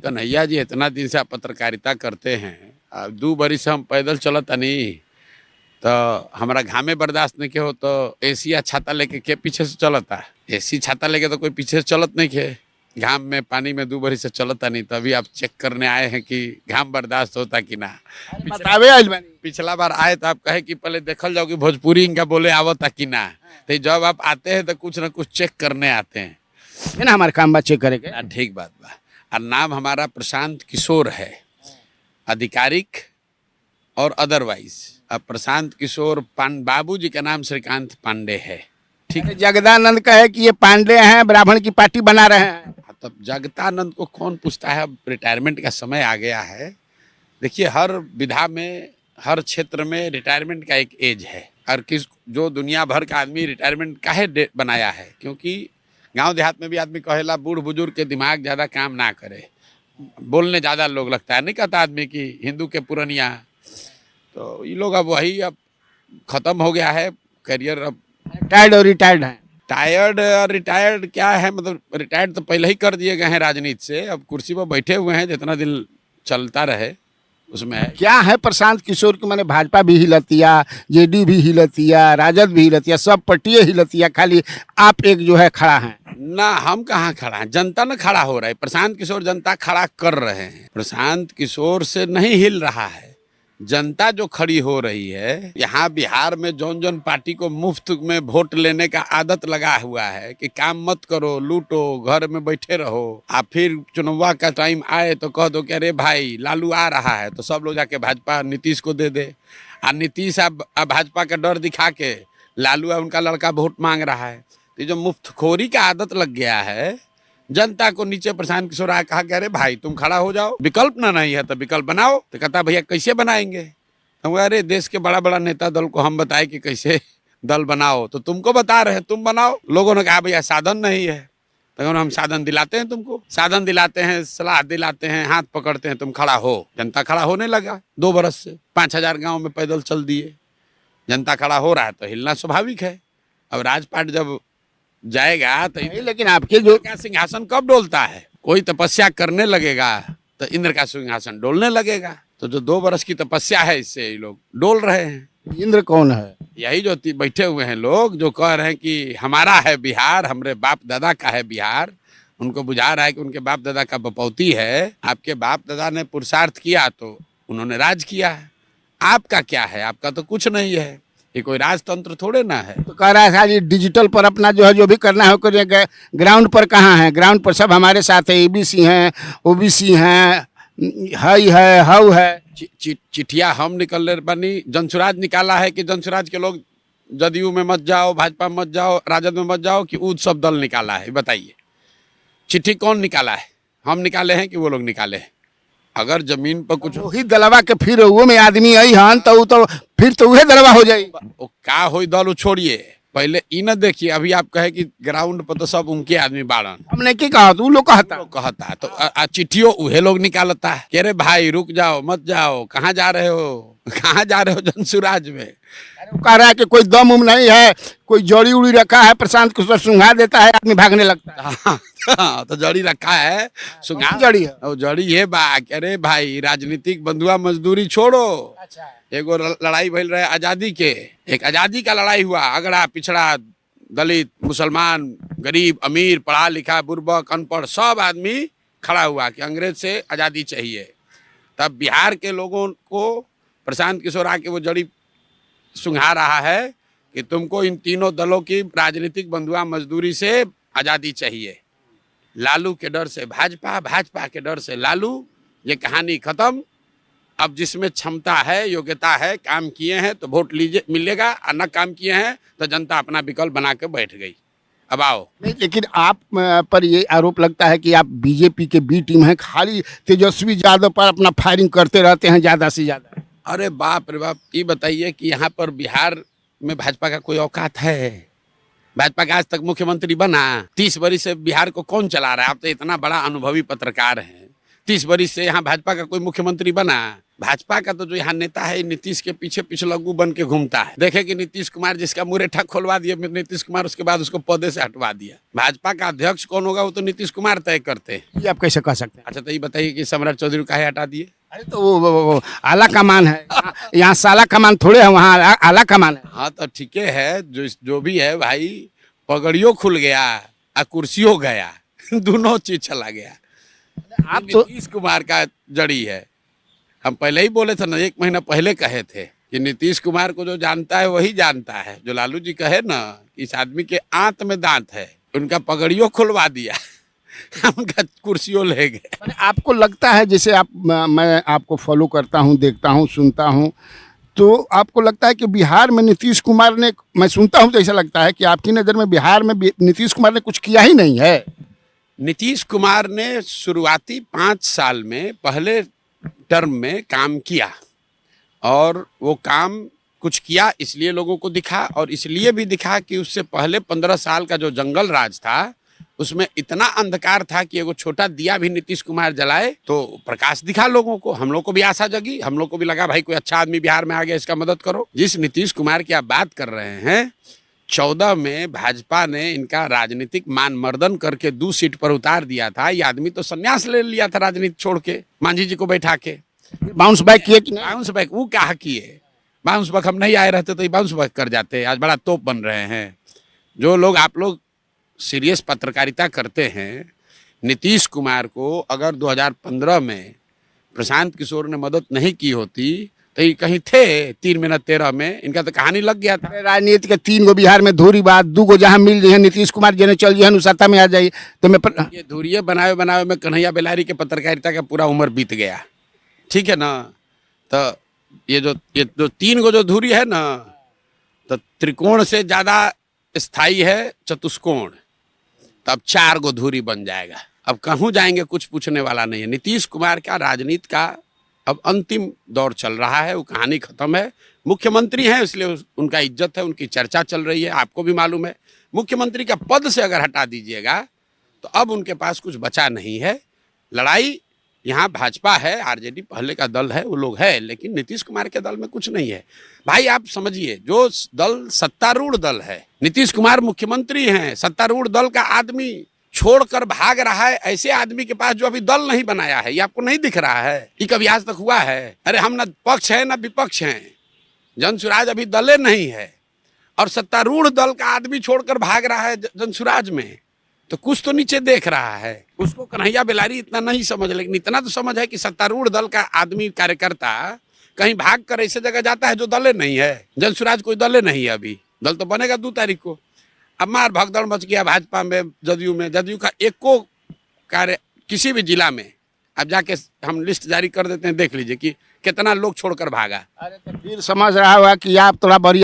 कन्हैया जी इतना दिन से आप पत्रकारिता करते हैं, अब 2 बरिस से हम पैदल चलत नहीं तो हमारा घामे बर्दाश्त नहीं के हो तो एसी या छाता लेके के पीछे से चलता। एसी छाता लेके तो कोई पीछे से चलत नहीं के, घाम में पानी में 2 बरिस से चलता नहीं, तभी आप चेक करने आए हैं कि घाम बर्दाश्त होता कि ना। बतावे आइल बानी। पिछला बार आए तो आप कहे कि पहले देखल जाओ कि भोजपुरी इनका बोले आवता कि ना, तो जब आप आते हैं तो कुछ ना कुछ चेक करने आते हैं। ये ना हमारे काम बा चेक करे के। ठीक बात बा। और नाम हमारा प्रशांत किशोर है, आधिकारिक और अदरवाइज। अब प्रशांत किशोर बाबू जी का नाम श्रीकांत पांडे है। ठीक, जगदानंद कहे कि ये पांडे हैं, ब्राह्मण की पार्टी बना रहे हैं। तब जगदानंद को कौन पूछता है, अब रिटायरमेंट का समय आ गया है। देखिए हर विधा में, हर क्षेत्र में रिटायरमेंट का एक एज है, और जो दुनिया भर का आदमी रिटायरमेंट काहे बनाया है, क्योंकि गांव देहात में भी आदमी कहेला बूढ़ बुजुर्ग के दिमाग ज़्यादा काम ना करे, बोलने ज़्यादा लोग लगता है, नहीं कहता आदमी की हिंदू के पुरनिया। तो ये लोग अब वही अब ख़त्म हो गया है करियर। अब टायर्ड और रिटायर्ड हैं। टायर्ड और रिटायर्ड क्या है, मतलब रिटायर्ड तो पहले ही कर दिए गए हैं राजनीति से, अब कुर्सी पर बैठे हुए हैं, जितना दिन चलता रहे उसमें है। क्या है प्रशांत किशोर की, मैंने भाजपा भी हिलतिया, जेडी भी हिलतिया, राजद भी हिलतिया, सब पार्टियां हिलतिया, खाली आप एक जो है खड़ा हैं। ना हम कहाँ खड़ा हैं, जनता न खड़ा हो रहा है। प्रशांत किशोर जनता खड़ा कर रहे हैं, प्रशांत किशोर से नहीं हिल रहा है, जनता जो खड़ी हो रही है। यहाँ बिहार में जौन जौन पार्टी को मुफ्त में वोट लेने का आदत लगा हुआ है कि काम मत करो, लूटो, घर में बैठे रहो, आप फिर चुनाव का टाइम आए तो कह दो कि अरे भाई लालू आ रहा है, तो सब लोग जाके भाजपा नीतीश को दे दे। और नीतीश अब भाजपा का डर दिखा के लालू है उनका लड़का वोट मांग रहा है। तो ये जो मुफ्तखोरी का आदत लग गया है जनता को, नीचे प्रशांत किशोर आया कहा कि अरे भाई तुम खड़ा हो जाओ, विकल्प ना नहीं है तो विकल्प बनाओ। तो कहता भैया कैसे बनाएंगे, तो अरे देश के बड़ा बड़ा नेता दल को हम बताए कि कैसे दल बनाओ, तो तुमको बता रहे हैं तुम बनाओ। लोगों ने कहा भैया साधन नहीं है, तो हम साधन दिलाते हैं तुमको, साधन दिलाते हैं, सलाह दिलाते हैं, हाथ पकड़ते हैं, तुम खड़ा हो। जनता खड़ा होने लगा 2 बरस से, 5000 गाँव में पैदल चल दिए, जनता खड़ा हो रहा है तो हिलना स्वाभाविक है। अब राजपाट जब जाएगा तो लेकिन आपके जो का सिंहासन कब डोलता है, कोई तपस्या करने लगेगा तो इंद्र का सिंहासन डोलने लगेगा। तो जो 2 बरस की तपस्या है इससे ये लोग डोल रहे हैं। इंद्र कौन है? यही जो बैठे हुए हैं लोग जो कह रहे हैं कि हमारा है बिहार, हमारे बाप दादा का है बिहार। उनको बुझा रहा है कि उनके बाप दादा का बपौती है। आपके बाप दादा ने पुरुषार्थ किया तो उन्होंने राज किया है, आपका क्या है, आपका तो कुछ नहीं है, ये कोई राजतंत्र थोड़े ना है। तो कह रहा है सारी डिजिटल पर अपना जो है जो भी करना है करिए। ग्राउंड पर कहाँ है? ग्राउंड पर सब हमारे साथ है, एबीसी हैं, ओबीसी हैं, हाई है, हाउ है। चिट्ठिया हम निकल रहे बनी, जनसुराज निकाला है कि जनसुराज के लोग जदयू में मत जाओ, भाजपा में मत जाओ, राजद में मत जाओ, कि ऊद सब दल निकाला है? बताइए चिट्ठी कौन निकाला है, हम निकाले हैं कि वो लोग निकाले हैं? अगर जमीन पर कुछ वही दलवा के फिर वो में आदमी आई हन तो फिर तो वही दलवा हो जाई। का हो दल छोड़िए, पहले ई न देखिए। अभी आप कहे कि ग्राउंड पर तो सब उनके आदमी बाड़न, हमने की कहा तो लोग कहता तो चिट्ठियों उहे लोग निकालता है कि अरे भाई रुक जाओ, मत जाओ, कहाँ जा रहे हो, कहाँ जा रहे हो जनसुराज में। कह रहा है कि कोई दम उम नहीं है, कोई जड़ी उड़ी रखा है, प्रशांत किशोर सुंघा देता है, आदमी भागने लगता है। तो जड़ी रखा है, सुंघा जड़ी है, और जड़ी ये बा अरे भाई राजनीतिक बंधुआ मजदूरी छोड़ो। एगो लड़ाई भइल रहे आजादी के, एक आजादी का लड़ाई हुआ, अगड़ा पिछड़ा दलित मुसलमान गरीब अमीर पढ़ा लिखा बुर्बक अनपढ़ सब आदमी खड़ा हुआ कि अंग्रेज से आज़ादी चाहिए। तब बिहार के लोगों को प्रशांत किशोर आके वो जड़ी सुंघा रहा है कि तुमको इन तीनों दलों की राजनीतिक बंधुआ मजदूरी से आज़ादी चाहिए। लालू के डर से भाजपा, भाजपा के डर से लालू, ये कहानी खत्म। अब जिसमें क्षमता है, योग्यता है, काम किए हैं तो वोट लीजिए मिलेगा, और न काम किए हैं तो जनता अपना विकल्प बना के बैठ गई। अब आओ। नहीं, लेकिन आप पर ये आरोप लगता है कि आप बीजेपी के बी टीम हैं, खाली तेजस्वी यादव पर अपना फायरिंग करते रहते हैं ज़्यादा से ज़्यादा। अरे बाप रे बाप, ये बताइए कि यहाँ पर बिहार में भाजपा का कोई औकात है? भाजपा का आज तक मुख्यमंत्री बना? 30 बरिस से बिहार को कौन चला रहा है? आप तो इतना बड़ा अनुभवी पत्रकार हैं, 30 बरिस से यहाँ भाजपा का कोई मुख्यमंत्री बना? भाजपा का तो जो यहाँ नेता है नीतीश के पीछे पिछलग्गू बन के घूमता है। देखे कि नीतीश कुमार जिसका मुरेठा खोलवा दिया नीतीश कुमार, उसके बाद उसको पदे से हटवा दिया। भाजपा का अध्यक्ष कौन होगा वो तो नीतीश कुमार तय करते हैं। ये आप कैसे कह सकते हैं? अच्छा तो ये बताइए कि सम्राट चौधरी को काहे हटा दिए? अरे तो वो आला कमान है, यहाँ साला कमान थोड़े है, वहाँ आला कमान है। हाँ तो ठीक है, जो भी है भाई, पगड़ियों खुल गया और कुर्सियों गया दोनों चीज चला गया। आप तो नीतीश कुमार का जड़ी है। हम पहले ही बोले थे ना, 1 महीना पहले कहे थे कि नीतीश कुमार को जो जानता है वही जानता है। जो लालू जी कहे ना कि इस आदमी के आंत में दांत है, उनका पगड़ियों खुलवा दिया उनका कुर्सियों ले गए। मैंने आपको लगता है, जैसे आप मैं आपको फॉलो करता हूँ, देखता हूँ, सुनता हूँ, तो आपको लगता है कि बिहार में नीतीश कुमार ने, मैं सुनता हूँ तो ऐसा लगता है कि आपकी नज़र में बिहार में नीतीश कुमार ने कुछ किया ही नहीं है। नीतीश कुमार ने शुरुआती 5 साल में पहले टर्म में काम किया, और वो काम कुछ किया इसलिए लोगों को दिखा, और इसलिए भी दिखा कि उससे पहले 15 साल का जो जंगल राज था उसमें इतना अंधकार था कि एगो छोटा दिया भी नीतीश कुमार जलाए तो प्रकाश दिखा लोगों को। हम लोग को भी आशा जगी, हम लोग को भी लगा भाई कोई अच्छा आदमी बिहार में आ गया, इसका मदद करो। जिस नीतीश कुमार की आप बात कर रहे हैं, 14 में भाजपा ने इनका राजनीतिक मानमर्दन करके 2 सीट पर उतार दिया था। ये आदमी तो संन्यास ले लिया था राजनीति छोड़ के, मांझी जी को बैठा के। बाउंस बैक किए कि नहीं? बाउंस बैक वो क्या किए? बाउंस बैक हम नहीं आए रहते तो ये बाउंस बैक कर जाते। आज बड़ा तोप बन रहे हैं जो लोग। आप लोग सीरियस पत्रकारिता करते हैं, नीतीश कुमार को अगर 2015 में प्रशांत किशोर ने मदद नहीं की होती तो ये कहीं थे 3 मिनट 13 में, इनका तो कहानी लग गया था। राजनीति के 3 गो बिहार में धूरी बात, 2 गो जहाँ मिल जाए नीतीश कुमार जी ने चल जाए सत्ता में आ जाइए तो मैं ये धुरिये बनाए बनाए में कन्हैया बेलारी के पत्रकारिता का पूरा उम्र बीत गया, ठीक है ना। तो ये जो 3 गो जो धुरी है ना, तो त्रिकोण से ज्यादा स्थायी है चतुष्कोण, तो अब 4 गो धुरी बन जाएगा। अब कहूँ जाएंगे कुछ पूछने वाला नहीं है। नीतीश कुमार का राजनीति का अब अंतिम दौर चल रहा है, वो कहानी खत्म है। मुख्यमंत्री हैं इसलिए उनका इज्जत है, उनकी चर्चा चल रही है, आपको भी मालूम है। मुख्यमंत्री का पद से अगर हटा दीजिएगा तो अब उनके पास कुछ बचा नहीं है। लड़ाई यहाँ भाजपा है, आरजेडी पहले का दल है, वो लोग है, लेकिन नीतीश कुमार के दल में कुछ नहीं है। भाई आप समझिए, जो दल सत्तारूढ़ दल है, नीतीश कुमार मुख्यमंत्री हैं, सत्तारूढ़ दल का आदमी छोड़कर भाग रहा है ऐसे आदमी के पास जो अभी दल नहीं बनाया है। ये आपको नहीं दिख रहा है? ये कभी आज तक हुआ है? अरे हम ना पक्ष है ना विपक्ष हैं, जनसुराज अभी दले नहीं है, और सत्तारूढ़ दल का आदमी छोड़कर भाग रहा है जनसुराज में, तो कुछ तो नीचे देख रहा है। उसको कन्हैया बेलारी इतना नहीं समझ, लेकिन इतना तो समझ है कि सत्तारूढ़ दल का आदमी कार्यकर्ता कहीं भाग कर ऐसे जगह जाता है जो दले नहीं है। जनसुराज कोई दले नहीं है, अभी दल तो बनेगा 2 तारीख को। अब मार भगदड़ मच गया भाजपा में, जदयू में। जदयू का एको कार्य किसी भी जिला में, अब जाके हम लिस्ट जारी कर देते हैं, देख लीजिए कि कितना लोग छोड़कर भागा। अरे तो फिर समझ रहा होगा कि आप थोड़ा बड़ी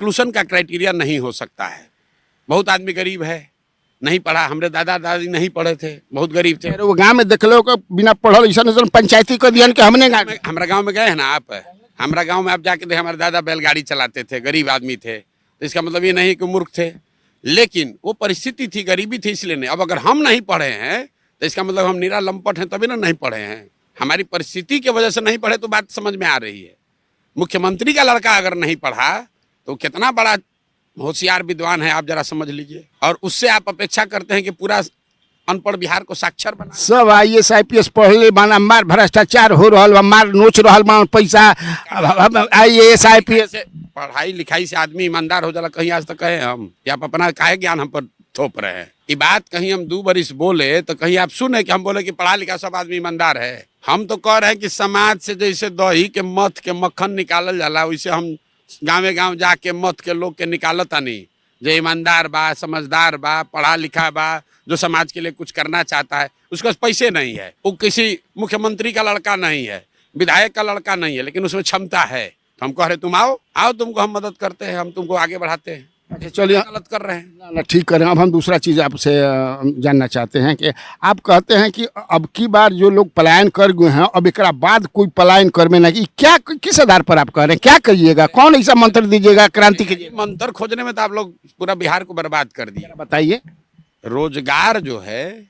इंक्लूशन का क्राइटेरिया नहीं हो सकता है। बहुत आदमी गरीब है, नहीं पढ़ा, हमारे दादा दादी नहीं पढ़े थे, बहुत गरीब थे। अरे वो गांव में देख लो कि बिना पढ़ल ऐसा नजर पंचायती कर दिया कि हमने गाँव हमारा गांव में गए हैं ना आप, हमारा गांव में आप जाके देखें, हमारे दादा बैलगाड़ी चलाते थे, गरीब आदमी थे, तो इसका मतलब ये नहीं कि मूर्ख थे, लेकिन वो परिस्थिति थी, गरीबी थी, इसलिए नहीं। अब अगर हम नहीं पढ़े हैं तो इसका मतलब हम निरा लंपट हैं, तभी ना नहीं पढ़े हैं। हमारी परिस्थिति की वजह से नहीं पढ़े तो बात समझ में आ रही है। मुख्यमंत्री का लड़का अगर नहीं पढ़ा तो कितना बड़ा होशियार विद्वान है, आप जरा समझ लीजिए। और उससे आप अपेक्षा करते हैं कि पूरा अनपढ़ बिहार को साक्षर बना। सब IAS IPS पढ़ ले बाना, मार भ्रष्टाचार हो रहा बा, मार नोच रहा बा पैसा। IAS IPS पढ़ाई लिखाई से आदमी ईमानदार हो जाला, कहीं आज तक कहे हम कि आप अपना काहे ज्ञान हम पर थोप रहे हैं। ये बात कहीं हम 2 बरिस बोले तो कहीं आप सुने कि हम बोले कि पढ़ा लिखा सब आदमी ईमानदार है। हम तो कह रहे हैं कि समाज से जैसे दही के मथ के मक्खन निकालल जाला, वैसे हम गाँवे गाँव जाके मथ के लोग के निकालता नहीं, जो ईमानदार बा, समझदार बा, पढ़ा लिखा बा, जो समाज के लिए कुछ करना चाहता है। उसके पास पैसे नहीं है, वो किसी मुख्यमंत्री का लड़का नहीं है, विधायक का लड़का नहीं है, लेकिन उसमें क्षमता है। तो हम कह रहे तुम आओ आओ, तुमको हम मदद करते हैं, हम तुमको आगे बढ़ाते हैं। अच्छा चलिए, गलत कर रहे हैं ना ना ठीक करें। अब हम दूसरा चीज़ आपसे जानना चाहते हैं कि आप कहते हैं कि अब की बार जो लोग पलायन कर गए हैं, अब एक बाद कोई पलायन कर में नहीं, क्या किस आधार पर आप कह रहे हैं? क्या करिएगा, कौन ऐसा मंत्र दीजिएगा, क्रांति कीजिएगा? मंत्र खोजने में तो आप लोग पूरा बिहार को बर्बाद कर दिए। बताइए। रोजगार जो है,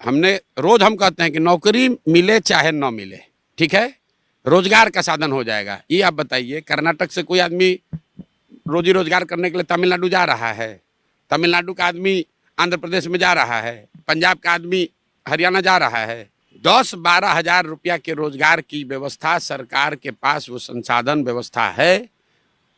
हमने रोज हम कहते हैं कि नौकरी मिले चाहे न मिले, ठीक है, रोजगार का साधन हो जाएगा। ये आप बताइए, कर्नाटक से कोई आदमी रोजी रोजगार करने के लिए तमिलनाडु जा रहा है, तमिलनाडु का आदमी आंध्र प्रदेश में जा रहा है, पंजाब का आदमी हरियाणा जा रहा है। 10-12 हजार रुपया के रोजगार की व्यवस्था सरकार के पास, वो संसाधन व्यवस्था है।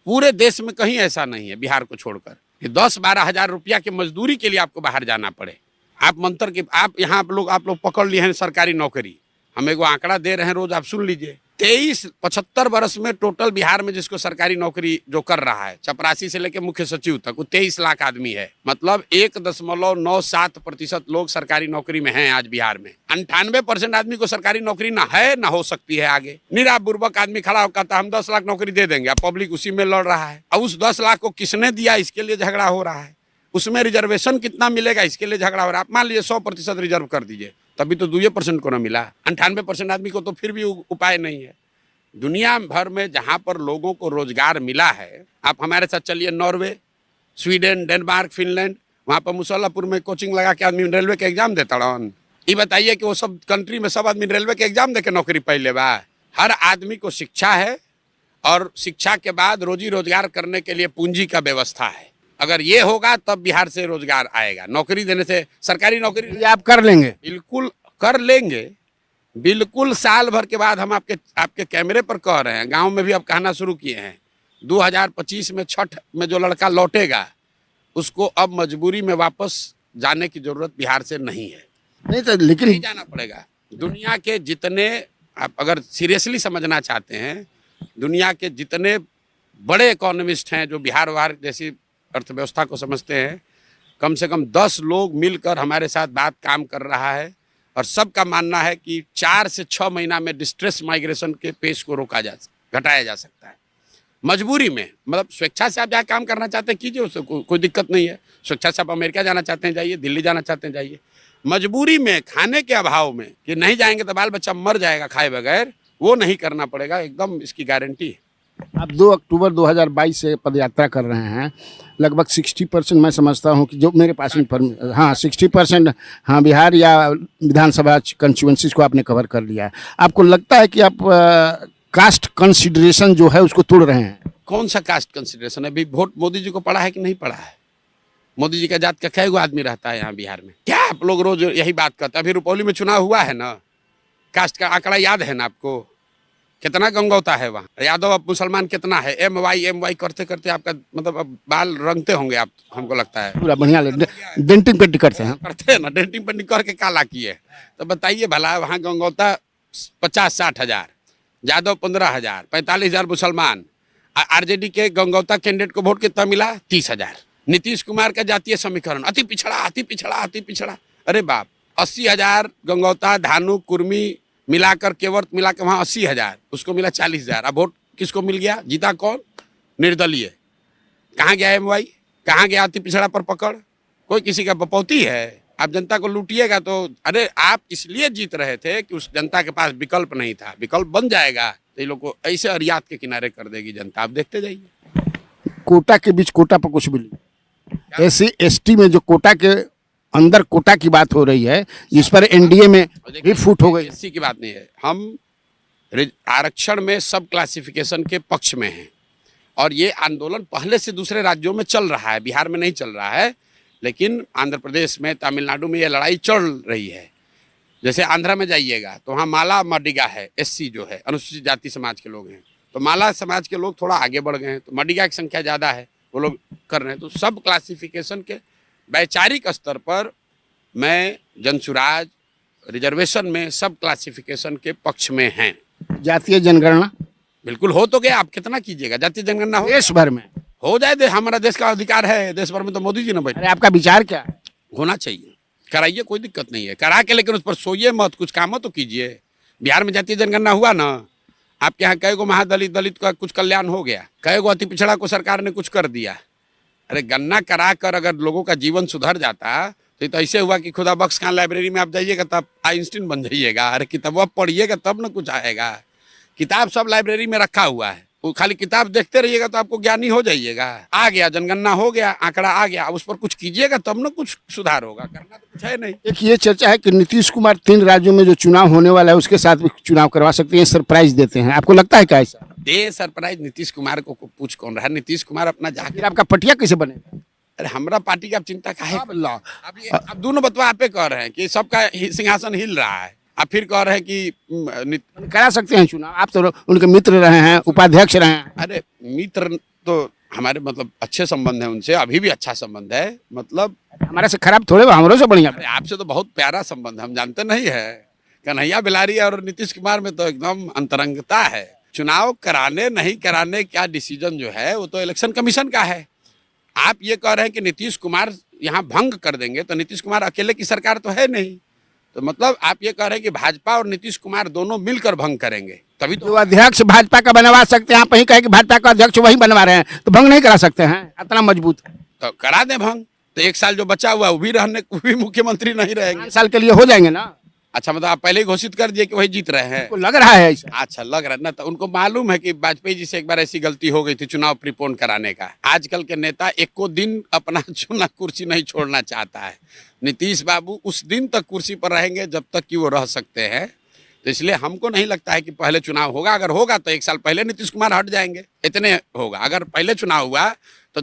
पूरे देश में कहीं ऐसा नहीं है बिहार को छोड़कर कि 10-12 हजार रुपया की मजदूरी के लिए आपको बाहर जाना पड़े। आप मंत्र के आप यहाँ आप लोग पकड़ लिए हैं सरकारी नौकरी। हम एक आंकड़ा दे रहे हैं, रोज आप सुन लीजिए। 75 वर्ष में टोटल बिहार में जिसको सरकारी नौकरी जो कर रहा है, चपरासी से लेकर मुख्य सचिव तक, वो 23 लाख आदमी है। मतलब 1.97% लोग सरकारी नौकरी में हैं आज बिहार में। 98% आदमी को सरकारी नौकरी ना है, ना हो सकती है आगे। निरा बुर्बक आदमी खड़ा होकर कहता हम 10 लाख नौकरी दे देंगे, अब पब्लिक उसी में लड़ रहा है। अब उस 10 लाख को किसने दिया, इसके लिए झगड़ा हो रहा है। उसमें रिजर्वेशन कितना मिलेगा, इसके लिए झगड़ा हो रहा है। आप मान लीजिए 100% रिजर्व कर दीजिए, तभी तो 2% को ना मिला। 98% आदमी को तो फिर भी उपाय नहीं है। दुनिया भर में जहाँ पर लोगों को रोजगार मिला है, आप हमारे साथ चलिए, नॉर्वे, स्वीडन, डेनमार्क, फिनलैंड, वहाँ पर मुसल्लापुर में कोचिंग लगा के आदमी रेलवे के एग्जाम देता रहा। ये बताइए कि वो सब कंट्री में सब आदमी रेलवे के एग्जाम दे के नौकरी पहले बा। हर आदमी को शिक्षा है, और शिक्षा के बाद रोजी रोजगार करने के लिए पूंजी का व्यवस्था है। अगर ये होगा तब बिहार से रोजगार आएगा। नौकरी देने से, सरकारी नौकरी आप कर लेंगे? बिल्कुल कर लेंगे, बिल्कुल। साल भर के बाद हम आपके कैमरे पर कह रहे हैं, गांव में भी अब कहना शुरू किए हैं, 2025 में छठ में जो लड़का लौटेगा उसको अब मजबूरी में वापस जाने की जरूरत बिहार से नहीं है। नहीं तो लेकिन नहीं जाना पड़ेगा। दुनिया के जितने, आप अगर सीरियसली समझना चाहते हैं, दुनिया के जितने बड़े इकोनॉमिस्ट हैं जो बिहार जैसी अर्थव्यवस्था को समझते हैं, कम से कम 10 लोग मिलकर हमारे साथ बात काम कर रहा है, और सबका मानना है कि 4 से 6 महीना में डिस्ट्रेस माइग्रेशन के पेस को घटाया जा सकता है। मजबूरी में, मतलब स्वेच्छा से आप जहाँ काम करना चाहते हैं कीजिए, उससे कोई दिक्कत नहीं है। स्वेच्छा से आप अमेरिका जाना चाहते हैं जाइए, दिल्ली जाना चाहते हैं जाइए। मजबूरी में, खाने के अभाव में कि नहीं जाएंगे तो बाल बच्चा मर जाएगा खाए बगैर, वो नहीं करना पड़ेगा, एकदम इसकी गारंटी है। आप 2 अक्टूबर 2022 से पदयात्रा कर रहे हैं। लगभग 60% मैं समझता हूं कि जो मेरे पास हाँ 60% हाँ बिहार या विधानसभा कंस्टिट्यूएंसीज को आपने कवर कर लिया है। आपको लगता है कि आप कास्ट कंसिडरेशन जो है उसको तोड़ रहे हैं? कौन सा कास्ट कंसिडरेशन है? अभी वोट मोदी जी को पड़ा है कि नहीं पड़ा है? मोदी जी का जात का कई गो आदमी रहता है यहाँ बिहार में? क्या आप लोग रोज यही बात करते हैं? अभी रुपौली में चुनाव हुआ है ना, कास्ट का आंकड़ा याद है ना आपको? कितना गंगौता है वहाँ, यादव अब मुसलमान कितना है, MY करते करते आपका मतलब अब बाल रंगते होंगे आप, हमको लगता है। पूरा बढ़िया डेंटिंग पेंटिंग करते हैं ना, डेंटिंग पेंटिंग करके काला किए। तो बताइए भला, वहाँ गंगौता 50-60 हजार, यादव 15 हजार, 45 हजार मुसलमान। RJD के गंगौता कैंडिडेट को वोट कितना मिला? 30 हजार। नीतीश कुमार का जातीय समीकरण, अति पिछड़ा अति पिछड़ा अति पिछड़ा। अरे बाप, 80 हजार गंगौता, धानु, कुर्मी मिलाकर, केवट मिलाकर वहाँ 80 हजार, उसको मिला 40 हजार। अब वोट किसको मिल गया? जीता कौन? निर्दलीय। कहाँ गया एमवाई, कहाँ गया अति पिछड़ा पर पकड़, कोई किसी का बपौती है। आप जनता को लूटिएगा तो, अरे आप इसलिए जीत रहे थे कि उस जनता के पास विकल्प नहीं था, विकल्प बन जाएगा तो ये लोग को ऐसे अरियात के किनारे कर देगी जनता, आप देखते जाइए। कोटा के बीच कोटा पर कुछ भी नहीं, एससी एसटी में जो कोटा के अंदर कोटा की बात हो रही है, जिस पर एनडीए में भी फूट हो गई। एससी की बात नहीं है, हम आरक्षण में सब क्लासिफिकेशन के पक्ष में हैं और ये आंदोलन पहले से दूसरे राज्यों में चल रहा है, बिहार में नहीं चल रहा है, लेकिन आंध्र प्रदेश में, तमिलनाडु में ये लड़ाई चल रही है। जैसे आंध्रा में जाइएगा तो वहाँ माला मडिगा है, एससी जो है अनुसूचित जाति समाज के लोग हैं, तो माला समाज के लोग थोड़ा आगे बढ़ गए हैं, तो मडिगा की संख्या ज़्यादा है, वो लोग कर रहे हैं। तो सब क्लासिफिकेशन के वैचारिक स्तर पर मैं जनसुराज रिजर्वेशन में सब क्लासिफिकेशन के पक्ष में हैं। जातीय जनगणना बिल्कुल हो तो गया, आप कितना कीजिएगा, जातीय जनगणना हो देश भर में हो जाए, हमारा देश का अधिकार है, देश भर में तो मोदी जी ने बैठे। अरे आपका विचार क्या है? होना चाहिए, कराइए, कोई दिक्कत नहीं है, करा के, लेकिन उस पर सोइए मत, कुछ काम तो कीजिए। बिहार में जातीय जनगणना हुआ ना, आपके यहाँ कई गो महादलित दलित का कुछ कल्याण हो गया, कई गो अति पिछड़ा को सरकार ने कुछ कर दिया। अरे गन्ना करा कर अगर लोगों का जीवन सुधर जाता तो ऐसे हुआ कि खुदा बख्श खान लाइब्रेरी में आप जाइएगा तब आइंस्टीन बन जाइएगा। अरे किताब पढ़िएगा तब ना कुछ आएगा, किताब सब लाइब्रेरी में रखा हुआ है, वो खाली किताब देखते रहिएगा तो आपको ज्ञानी हो जाइएगा। आ गया जनगणना, हो गया आंकड़ा, आ गया, उस पर कुछ कीजिएगा तब ना कुछ सुधार होगा, करना तो कुछ है नहीं। एक ये चर्चा है कि नीतीश कुमार 3 राज्यों में जो चुनाव होने वाला है उसके साथ भी चुनाव करवा सकते हैं, सरप्राइज देते हैं, आपको लगता है क्या ऐसा? दे सरप्राइज नीतीश कुमार को पूछ कौन रहा है, नीतीश कुमार अपना जाके। फिर आपका पटिया कैसे बनेगा? अरे हमरा पार्टी का आप चिंता काहे? अब दोनों बतवा आपे कह रहे हैं कि सबका सिंहासन हिल रहा है, आप फिर कह रहे हैं कि करा सकते हैं चुनाव, आप तो उनके मित्र रहे हैं, उपाध्यक्ष रहे हैं। अरे मित्र तो हमारे मतलब अच्छे संबंध है उनसे, अभी भी अच्छा संबंध है, मतलब हमारे से खराब थोड़े, हमारे से बढ़िया। अरे आपसे तो बहुत प्यारा संबंध, हम जानते नहीं है। कन्हैया बिलारी और नीतीश कुमार में तो एकदम अंतरंगता है। चुनाव कराने नहीं कराने क्या डिसीजन जो है वो तो इलेक्शन कमीशन का है। आप ये कह रहे हैं कि नीतीश कुमार यहाँ भंग कर देंगे, तो नीतीश कुमार अकेले की सरकार तो है नहीं, तो मतलब आप ये कह रहे हैं कि भाजपा और नीतीश कुमार दोनों मिलकर भंग करेंगे, तभी तो। जो अध्यक्ष भाजपा का बनवा सकते हैं, आप वही कहे कि भाजपा का अध्यक्ष वही बनवा रहे हैं, तो भंग नहीं करा सकते हैं? इतना मजबूत है तो करा दें भंग, तो 1 साल जो बचा हुआ वो भी मुख्यमंत्री नहीं रहेंगे। 5 साल के लिए हो जाएंगे ना। अच्छा, मतलब आप पहले ही घोषित कर दिए कि वही जीत रहे हैं? तो लग रहा है ऐसा। अच्छा लग रहा है ना, तो उनको मालूम है कि वाजपेयी जी से एक बार ऐसी गलती हो गई थी चुनाव प्रीपोन कराने का। आजकल के नेता एको दिन अपना चुना कुर्सी नहीं छोड़ना चाहता है। नीतीश बाबू उस दिन तक कुर्सी पर रहेंगे जब तक कि वो रह सकते हैं, तो इसलिए हमको नहीं लगता है कि पहले चुनाव होगा। अगर होगा तो 1 साल पहले नीतीश कुमार हट जाएंगे, इतने होगा। अगर पहले चुनाव हुआ तो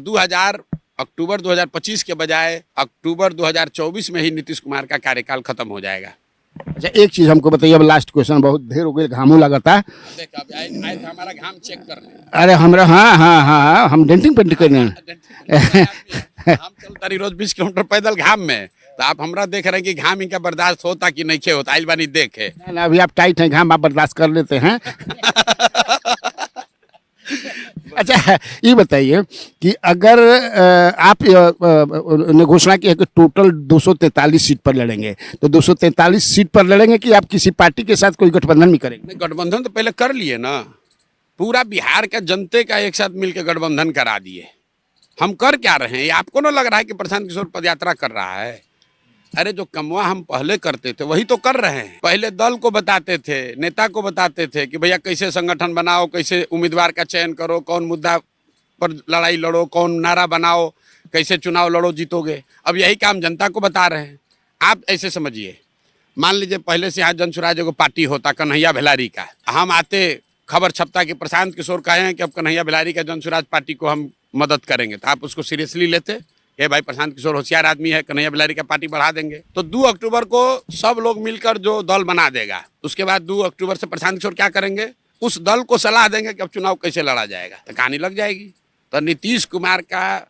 अक्टूबर 2025 के बजाय अक्टूबर 2024 में ही नीतीश कुमार का कार्यकाल खत्म हो जाएगा। अच्छा, एक चीज हमको बताइए, अब लास्ट क्वेश्चन, बहुत देर हो गई, घामू लगाता है। देख अब आए थे हमारा घाम चेक करने। अरे हमरा हाँ, हम डेंटिंग पेंटिंग करने हैं। हम चलता रही रोज 20 किलोमीटर पैदल घाम में, तो आप हमरा देख रहे हैं कि घाम इनका बर्दाश्त होता कि नहीं होता, आइल बानी देखे। ना अभी आप टाइट हैं, घाम आप बर्दाश्त कर लेते हैं। अच्छा ये बताइए कि अगर आप ने घोषणा की है कि टोटल 243 सीट पर लड़ेंगे, तो 243 सीट पर लड़ेंगे कि आप किसी पार्टी के साथ कोई गठबंधन भी करेंगे? गठबंधन तो पहले कर लिए ना, पूरा बिहार का जनते का एक साथ मिलकर गठबंधन करा दिए। हम कर क्या रहे हैं? ये आपको ना लग रहा है कि प्रशांत किशोर पदयात्रा कर रहा है? अरे जो कमवा हम पहले करते थे वही तो कर रहे हैं। पहले दल को बताते थे, नेता को बताते थे कि भैया कैसे संगठन बनाओ, कैसे उम्मीदवार का चयन करो, कौन मुद्दा पर लड़ाई लड़ो, कौन नारा बनाओ, कैसे चुनाव लड़ो जीतोगे। अब यही काम जनता को बता रहे हैं। आप ऐसे समझिए, मान लीजिए पहले से यहाँ जनसुराज को पार्टी होता कन्हैया बिलारी का, हम आते खबर छपता कि प्रशांत किशोर कहे हैं कि अब कन्हैया बिलारी का जनसुराज पार्टी को हम मदद करेंगे, तो आप उसको सीरियसली लेते? ये भाई प्रशांत किशोर होशियार आदमी है, कन्हैया बिलारी का पार्टी बढ़ा देंगे। तो 2 अक्टूबर को सब लोग मिलकर जो दल बना देगा, उसके बाद 2 अक्टूबर से प्रशांत किशोर क्या करेंगे, उस दल को सलाह देंगे कि अब चुनाव कैसे लड़ा जाएगा, तो कहानी लग जाएगी। तो नीतीश कुमार का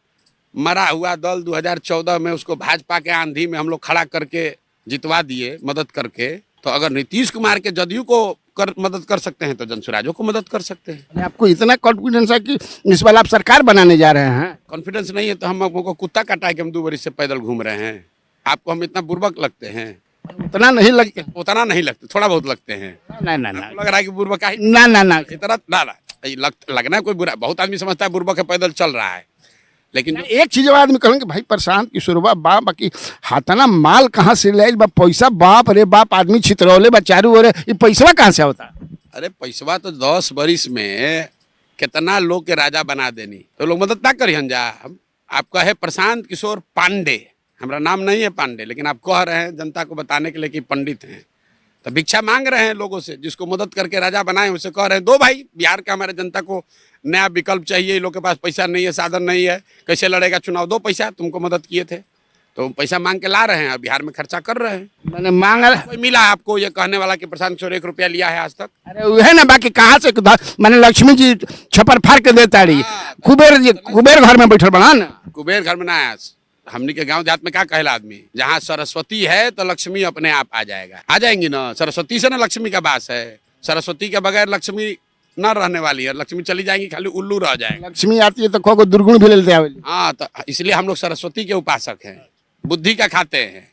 मरा हुआ दल 2014 में उसको भाजपा के आंधी में हम लोग खड़ा करके जितवा दिए मदद करके। तो अगर नीतीश कुमार के जदयू को मदद कर सकते हैं तो जनसुराजों को मदद कर सकते हैं। आपको इतना कॉन्फिडेंस है कि इस बार आप सरकार बनाने जा रहे हैं? कॉन्फिडेंस नहीं है तो हम आपको कुत्ता काटा है कि हम 2 बरस से पैदल घूम रहे हैं? आपको हम इतना बुर्बक लगते हैं? उतना नहीं लगते, उतना नहीं लगते, थोड़ा बहुत लगते हैं। ना लग रहा है कि बुर्बक ना इतना ना लगना है कोई बुरा। बहुत आदमी समझता है बुर्बक है पैदल चल रहा है। लेकिन एक चीज आदमी कहेंगे भाई प्रशांत किशोरबा बा बाकी हाथाना माल कहाँ से ले बा पैसा बाप रे बाप आदमी छितरौले बा चारू ओरे ये पैसा कहाँ से होता? अरे पैसवा तो 10 बरिस में कितना लोग के राजा बना देनी, तो लोग मदद ना करिहन जा। हम आप कहे प्रशांत किशोर पांडे, हमारा नाम नहीं है पांडे, लेकिन आप कह रहे हैं जनता को बताने के लिए कि पंडित हैं, तो भिक्षा मांग रहे हैं लोगों से। जिसको मदद करके राजा बनाए उसे कह रहे हैं दो भाई, बिहार का हमारे जनता को नया विकल्प चाहिए, इन लोग के पास पैसा नहीं है, साधन नहीं है, कैसे लड़ेगा चुनाव, दो पैसा, तुमको मदद किए थे तो पैसा मांग के ला रहे हैं और बिहार में खर्चा कर रहे हैं। मैंने मांगा कोई मिला आपको ये कहने वाला कि प्रशांत किशोर 1 रुपया लिया है आज तक? अरे वह ना बाकी कहाँ से मैंने लक्ष्मी जी छपर फाड़ के देता रही, कुबेर घर में बैठल बना ना। कुबेर घर में ना आया। हमनी के गांव देहात में क्या कहला आदमी, जहाँ सरस्वती है तो लक्ष्मी अपने आप आ जाएगा, आ जाएंगी ना। सरस्वती से ना लक्ष्मी का वास है, सरस्वती के बगैर लक्ष्मी न रहने वाली है, लक्ष्मी चली जाएंगी खाली उल्लू रह जाएगा। लक्ष्मी आती है तो को दुर्गुण भी लेते आवेली। हाँ, तो इसलिए हम लोग सरस्वती के उपासक हैं, बुद्धि का खाते हैं।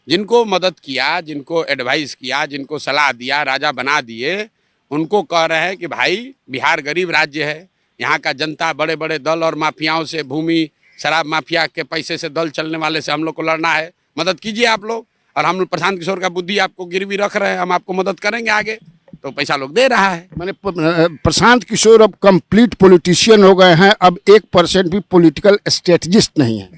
जिनको मदद किया, जिनको एडवाइस किया, जिनको सलाह दिया, राजा बना दिए, उनको कह रहे हैं कि भाई बिहार गरीब राज्य है, यहाँ का जनता बड़े बड़े दल और माफियाओं से, भूमि शराब माफिया के पैसे से दल चलने वाले से हम लोग को लड़ना है, मदद कीजिए आप लोग। और हम प्रशांत किशोर का बुद्धि आपको गिरवी रख रहे हैं, हम आपको मदद करेंगे आगे, तो पैसा लोग दे रहा है। मैंने प्रशांत किशोर अब कंप्लीट पॉलिटिशियन हो गए हैं, अब 1% भी पॉलिटिकल स्ट्रेटजिस्ट नहीं है।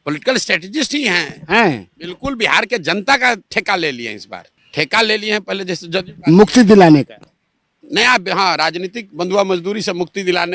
पॉलिटिकल स्ट्रेटेजिस्ट ही हैं बिल्कुल। बिहार के जनता का ठेका ले लिए हैं, इस बार ठेका ले लिए हैं। पहले जैसे मुक्ति दिलाने का नया, हाँ, राजनीतिक बंधुआ मजदूरी से मुक्ति दिलाने का